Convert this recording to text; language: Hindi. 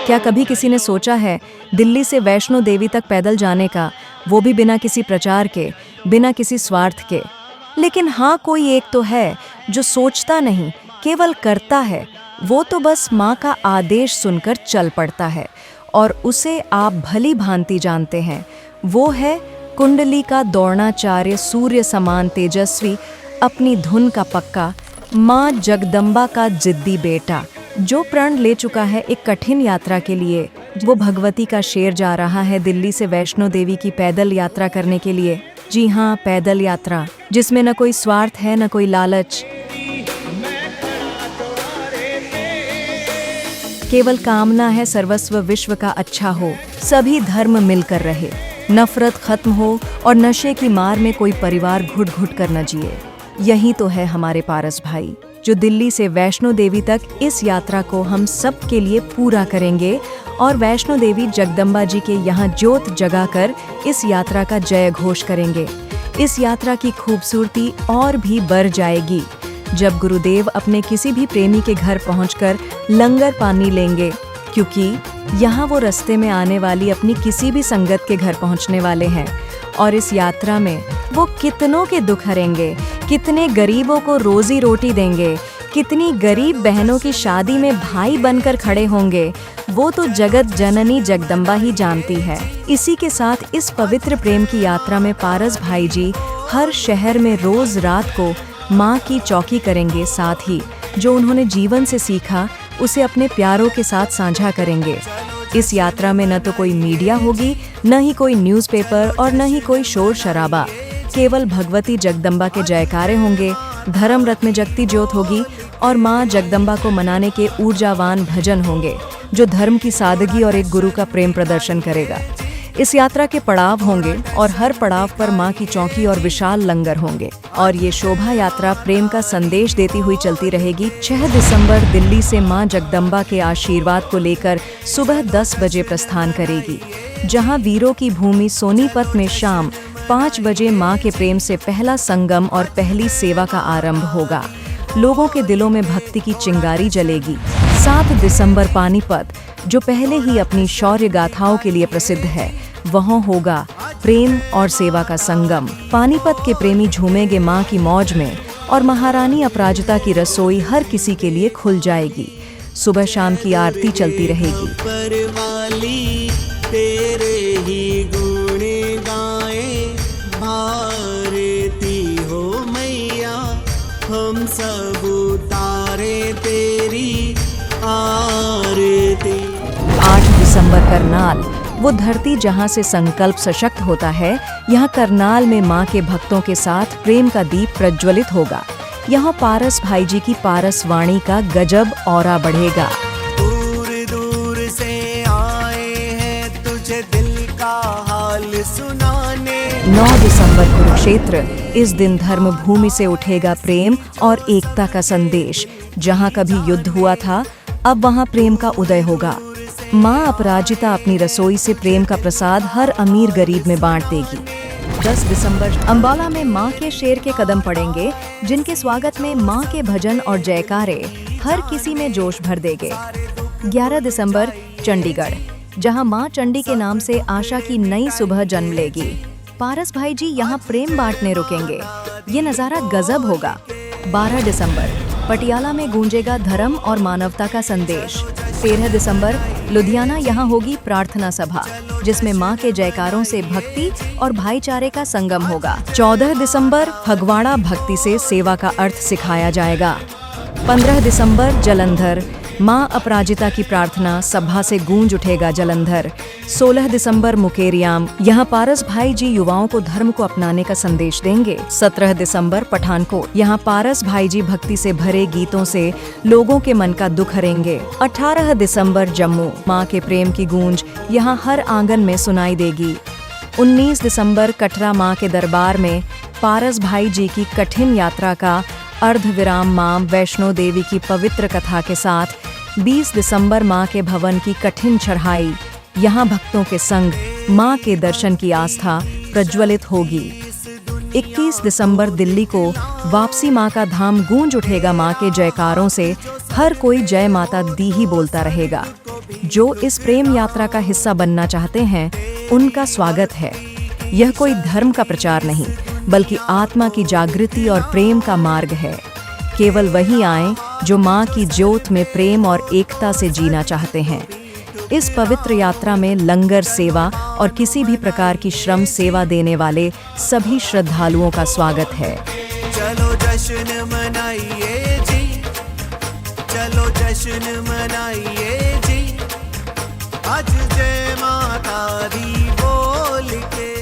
क्या कभी किसी ने सोचा है दिल्ली से वैष्णो देवी तक पैदल जाने का, वो भी बिना किसी प्रचार के, बिना किसी स्वार्थ के? लेकिन हाँ, कोई एक तो है जो सोचता नहीं, केवल करता है। वो तो बस माँ का आदेश सुनकर चल पड़ता है, और उसे आप भली भांति जानते हैं। वो है कुंडली का दौड़नाचार्य, सूर्य समान तेजस्वी, अपनी धुन का पक्का, माँ जगदम्बा का जिद्दी बेटा, जो प्रण ले चुका है एक कठिन यात्रा के लिए। वो भगवती का शेर जा रहा है दिल्ली से वैष्णो देवी की पैदल यात्रा करने के लिए। जी हाँ, पैदल यात्रा, जिसमें न कोई स्वार्थ है, न कोई लालच, केवल कामना है सर्वस्व विश्व का अच्छा हो, सभी धर्म मिलकर रहे, नफरत खत्म हो और नशे की मार में कोई परिवार घुट घुट कर न जिए। यही तो है हमारे पारस भाई, जो दिल्ली से वैष्णो देवी तक इस यात्रा को हम सब के लिए पूरा करेंगे और वैष्णो देवी जगदम्बा जी के यहाँ ज्योत जगाकर इस यात्रा का जय घोष करेंगे। इस यात्रा की खूबसूरती और भी बढ़ जाएगी जब गुरुदेव अपने किसी भी प्रेमी के घर पहुंचकर लंगर पानी लेंगे, क्योंकि यहाँ वो रास्ते में आने वाली अपनी किसी भी संगत के घर पहुंचने वाले हैं। और इस यात्रा में वो कितनों के दुख हरेंगे, कितने गरीबों को रोजी रोटी देंगे, कितनी गरीब बहनों की शादी में भाई बनकर खड़े होंगे, वो तो जगत जननी जगदम्बा ही जानती है। इसी के साथ इस पवित्र प्रेम की यात्रा में पारस भाई जी हर शहर में रोज रात को माँ की चौकी करेंगे, साथ ही जो उन्होंने जीवन से सीखा उसे अपने प्यारों के साथ साझा करेंगे। इस यात्रा में न तो कोई मीडिया होगी, न ही कोई न्यूज़पेपर और न ही कोई शोर शराबा। केवल भगवती जगदम्बा के जयकारे होंगे, धर्म रथ में जगती ज्योत होगी और माँ जगदम्बा को मनाने के ऊर्जावान भजन होंगे, जो धर्म की सादगी और एक गुरु का प्रेम प्रदर्शन करेगा। इस यात्रा के पड़ाव होंगे और हर पड़ाव पर माँ की चौकी और विशाल लंगर होंगे, और ये शोभा यात्रा प्रेम का संदेश देती हुई चलती रहेगी। 6 दिसंबर दिल्ली से माँ जगदम्बा के आशीर्वाद को लेकर सुबह 10 बजे प्रस्थान करेगी, जहाँ वीरों की भूमि सोनीपत में शाम 5 बजे माँ के प्रेम से पहला संगम और पहली सेवा का आरंभ होगा। लोगों के दिलों में भक्ति की चिंगारी जलेगी। 7 दिसंबर पानीपत, जो पहले ही अपनी शौर्य गाथाओं के लिए प्रसिद्ध है, वहाँ होगा प्रेम और सेवा का संगम। पानीपत के प्रेमी झूमेंगे माँ की मौज में, और महारानी अपराजिता की रसोई हर किसी के लिए खुल जाएगी। सुबह शाम की आरती चलती रहेगी। तेरे ही गुण गाए, भारती हो मैया, हम सब उतारे तेरी आरती। 8 दिसंबर करनाल, वो धरती जहाँ से संकल्प सशक्त होता है, यहाँ करनाल में माँ के भक्तों के साथ प्रेम का दीप प्रज्वलित होगा। यहाँ पारस भाई जी की पारस वाणी का गजब औरा बढ़ेगा। दूर दूर से आए हैं तुझे दिल का हाल सुनाने। 9 दिसंबर कुरुक्षेत्र, इस दिन धर्म भूमि से उठेगा प्रेम और एकता का संदेश। जहाँ कभी युद्ध हुआ था, अब वहाँ प्रेम का उदय होगा। माँ अपराजिता अपनी रसोई से प्रेम का प्रसाद हर अमीर गरीब में बांट देगी। 10 दिसंबर अंबाला में माँ के शेर के कदम पड़ेंगे, जिनके स्वागत में माँ के भजन और जयकारे हर किसी में जोश भर देंगे। 11 दिसंबर चंडीगढ़, जहाँ माँ चंडी के नाम से आशा की नई सुबह जन्म लेगी। पारस भाई जी यहाँ प्रेम बांटने रुकेंगे, ये नज़ारा गजब होगा। 12 दिसंबर पटियाला में गूंजेगा धर्म और मानवता का संदेश। 13 दिसंबर लुधियाना, यहाँ होगी प्रार्थना सभा, जिसमें माँ के जयकारों से भक्ति और भाईचारे का संगम होगा। 14 दिसंबर फगवाड़ा, भक्ति से सेवा का अर्थ सिखाया जाएगा। 15 दिसंबर जलंधर, माँ अपराजिता की प्रार्थना सभा से गूंज उठेगा जलंधर। 16 दिसंबर मुकेरियाम, यहाँ पारस भाई जी युवाओं को धर्म को अपनाने का संदेश देंगे। 17 दिसंबर पठानकोट, यहाँ पारस भाई जी भक्ति से भरे गीतों से लोगों के मन का दुख हरेंगे। 18 दिसंबर जम्मू, माँ के प्रेम की गूंज यहाँ हर आंगन में सुनाई देगी। 19 दिसंबर कटरा, माँ के दरबार में पारस भाई जी की कठिन यात्रा का अर्धविराम माँ वैष्णो देवी की पवित्र कथा के साथ। 20 दिसंबर माँ के भवन की कठिन चढ़ाई, यहाँ भक्तों के संग माँ के दर्शन की आस्था प्रज्वलित होगी। 21 दिसंबर दिल्ली को वापसी माँ का धाम गूंज उठेगा माँ के जयकारों से, हर कोई जय माता दी ही बोलता रहेगा। जो इस प्रेम यात्रा का हिस्सा बनना चाहते हैं, उनका स्वागत है। यह कोई धर्म का प्रचार नहीं, बल्कि आत्मा की जागृति और प्रेम का मार्ग है। केवल वही आएं जो माँ की ज्योत में प्रेम और एकता से जीना चाहते हैं। इस पवित्र यात्रा में लंगर सेवा और किसी भी प्रकार की श्रम सेवा देने वाले सभी श्रद्धालुओं का स्वागत है। चलो जश्न मनाइए जी, चलो जश्न मनाइए जी, आज जय माता दी बोल के।